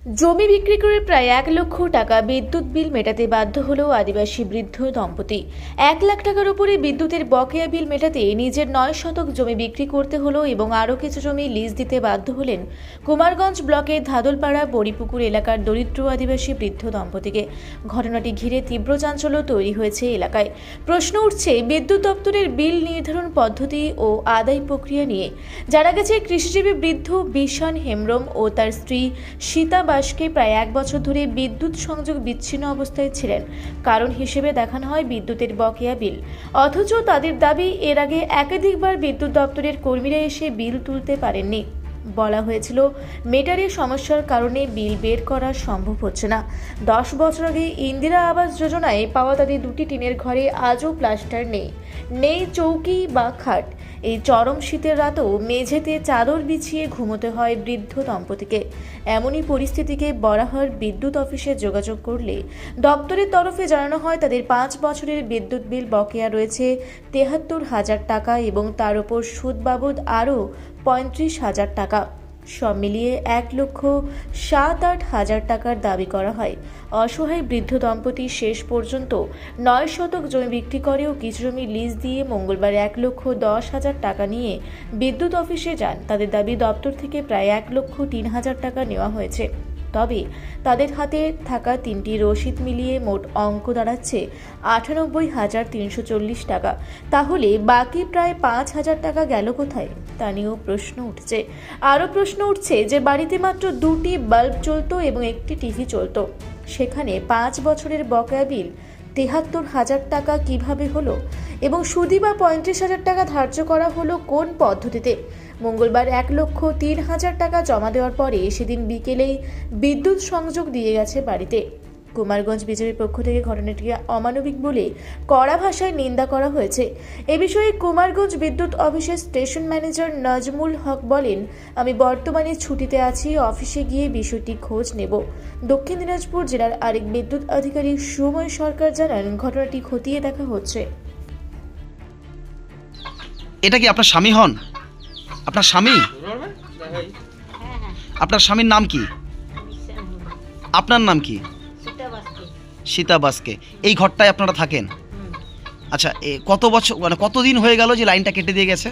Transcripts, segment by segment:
জমি বিক্রি করে প্রায় 1 লক্ষ টাকা বিদ্যুৎ বিল মেটাতে বাধ্য হলো আদিবাসী বৃদ্ধ দম্পতি। 1 লাখ টাকার উপরে বিদ্যুতের বকেয়া বিল মেটাতে নিজের 9 শতক জমি বিক্রি করতে হলো এবং আরও কিছু জমি লিজ দিতে বাধ্য হলেন কুমারগঞ্জ ব্লকের ধাদলপাড়া বড়িপুকুর এলাকার দরিদ্র আদিবাসী বৃদ্ধ দম্পতিকে। ঘটনাটি ঘিরে তীব্র চাঞ্চল্য তৈরি হয়েছে এলাকায়। প্রশ্ন উঠছে বিদ্যুৎ দপ্তরের বিল নির্ধারণ পদ্ধতি ও আদায় প্রক্রিয়া নিয়ে। জানা গেছে কৃষিজীবী বৃদ্ধ বিশান হেমব্রম ও তার স্ত্রী সীতা বাসকে প্রায় 1 বছর ধরে বিদ্যুৎ সংযোগ বিচ্ছিন্ন অবস্থায় ছিলেন। কারণ হিসেবে দেখানো হয় বিদ্যুতের বকেয়া বিল। অথচ তাদের দাবি এর আগে একাধিকবার বিদ্যুৎ দপ্তরের কর্মীরা এসে বিল তুলতে পারেননি। বলা হয়েছিল মিটারের সমস্যার কারণে বিল বের করা সম্ভব হচ্ছে না। 10 বছর আগে ইন্দিরা আবাস যোজনায় পাওয়া তাদের 2টি টিনের ঘরে আজও প্লাস্টার নেই চৌকি বা খাট। এই চরম শীতের রাতেও মেঝেতে চাদর বিছিয়ে ঘুমোতে হয় বৃদ্ধ দম্পতিকে। এমনই পরিস্থিতিকে বরাহর বিদ্যুৎ অফিসে যোগাযোগ করলে দপ্তরের তরফে জানানো হয় তাদের 5 বছরের বিদ্যুৎ বিল বকেয়া রয়েছে 73,000 টাকা এবং তার উপর সুদ বাবদ আরও 35,000 টাকা। সব মিলিয়ে 1,07,8,000 টাকার দাবি করা হয়। অসহায় বৃদ্ধ দম্পতি শেষ পর্যন্ত 9 শতক জমি বিক্রি করেও কিছু জমি লিজ দিয়ে মঙ্গলবার 1,10,000 টাকা নিয়ে বিদ্যুৎ অফিসে যান। তাদের দাবি দপ্তর থেকে প্রায় 1,03,000 টাকা নেওয়া হয়েছে। তবে তাদের হাতে থাকা 3টি রসিদ মিলিয়ে মোট অঙ্ক দাঁড়াচ্ছে 98,340 টাকা। তাহলে বাকি প্রায় 5,000 টাকা গেল কোথায় তা নিয়েও প্রশ্ন উঠছে। আরও প্রশ্ন উঠছে যে বাড়িতে মাত্র 2টি বাল্ব চলতো এবং একটি টিভি চলতো, সেখানে 5 বছরের বকেয়া বিল 73,000 টাকা কিভাবে হলো এবং সুদি বা 35,000 টাকা ধার্য করা হলো কোন পদ্ধতিতে? মঙ্গলবার 1,03,000 টাকা জমা দেওয়ার পরে সেদিন বিকেলেই বিদ্যুৎ সংযোগ দিয়ে গেছে বাড়িতে। কুমারগঞ্জ বিজেপির পক্ষ থেকে ঘটনাটিকে অমানবিক বলে কড়া ভাষায় নিন্দা করা হয়েছে। এ বিষয়ে কুমারগঞ্জ বিদ্যুৎ অফিসের স্টেশন ম্যানেজার নাজমুল হক বলেন, আমি বর্তমানে ছুটিতে আছি, অফিসে গিয়ে বিষয়টি খোঁজ নেব। দক্ষিণ দিনাজপুর জেলার আরেক বিদ্যুৎ আধিকারিক সুময় সরকার জানান, ঘটনাটি খতিয়ে দেখা হচ্ছে। এটা কি আপনার স্বামী হন? আপনার স্বামী? আপনার স্বামীর নাম কি? আপনার নাম কি? সীতা বাসকে। এই ঘরটায় আপনারা থাকেন? আচ্ছা, কত বছর মানে কতদিন হয়ে গেল যে লাইনটা কেটে দিয়ে গেছে?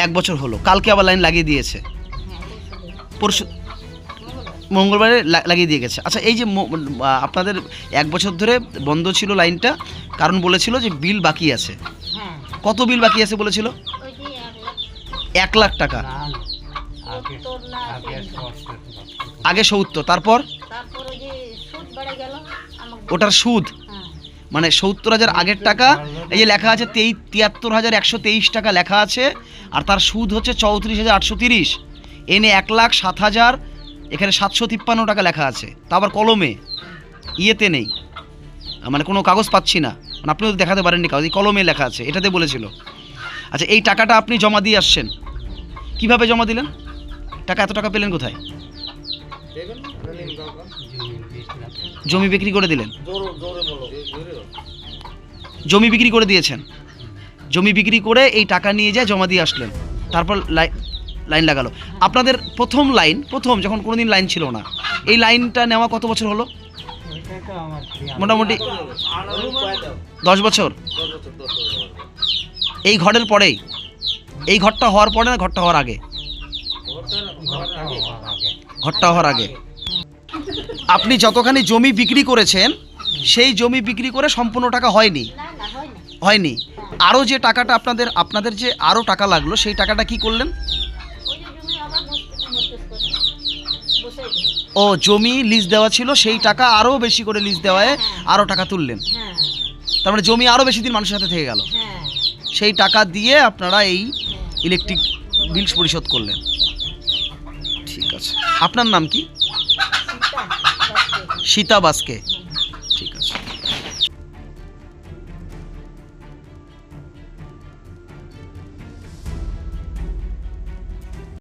1 বছর হলো। কালকে আবার লাইন লাগিয়ে দিয়েছে? পরশু মঙ্গলবারে লাগিয়ে দিয়ে গেছে। আচ্ছা, এই যে আপনাদের 1 বছর ধরে বন্ধ ছিল লাইনটা, কারণ বলেছিল যে বিল বাকি আছে। কত বিল বাকি আছে বলেছিল? 1 লাখ টাকা। আগে 70, তারপর ওটার সুদ মানে 70,000 আগের টাকা। এই যে লেখা আছে 73,123 টাকা লেখা আছে, আর তার সুদ হচ্ছে 34,830। এনে 1,07,000, এখানে 753 টাকা লেখা আছে। তা আবার কলমে, ইয়েতে নেই, মানে কোনো কাগজ পাচ্ছি না, মানে আপনিও দেখাতে পারেননি কাগজ, এই কলমে লেখা আছে, এটাতে বলেছিল। আচ্ছা, এই টাকাটা আপনি জমা দিয়ে আসছেন, কিভাবে জমা দিলেন? টাকা এত টাকা পেলেন কোথায়? জমি বিক্রি করে দিলেন? জমি বিক্রি করে দিয়েছেন? জমি বিক্রি করে এই টাকা নিয়ে যায় জমা দিয়ে আসলেন, তারপর লাইন লাগালো। আপনাদের প্রথম যখন কোনোদিন লাইন ছিল না, এই লাইনটা নেওয়া কত বছর হলো? মোটামুটি 10 বছর। এই ঘরের পরেই, এই ঘরটা হওয়ার পরে না ঘরটা হওয়ার আগে? ঘরটা হওয়ার আগে। আপনি যতখানি জমি বিক্রি করেছেন, সেই জমি বিক্রি করে সম্পূর্ণ টাকা হয়নি? আরও যে টাকাটা আপনাদের যে আরও টাকা লাগলো, সেই টাকাটা কি করলেন? ও, জমি লিজ দেওয়া ছিল, সেই টাকা আরও বেশি করে লিজ দেওয়ায় আরও টাকা তুললেন। তার মানে জমি আরও বেশি দিন মানুষের সাথে থেকে গেল। সেই টাকা দিয়ে আপনারা এই ইলেকট্রিক বিল পরিশোধ করলেন। ঠিক আছে। আপনার নাম কি? সীতা বাসকে।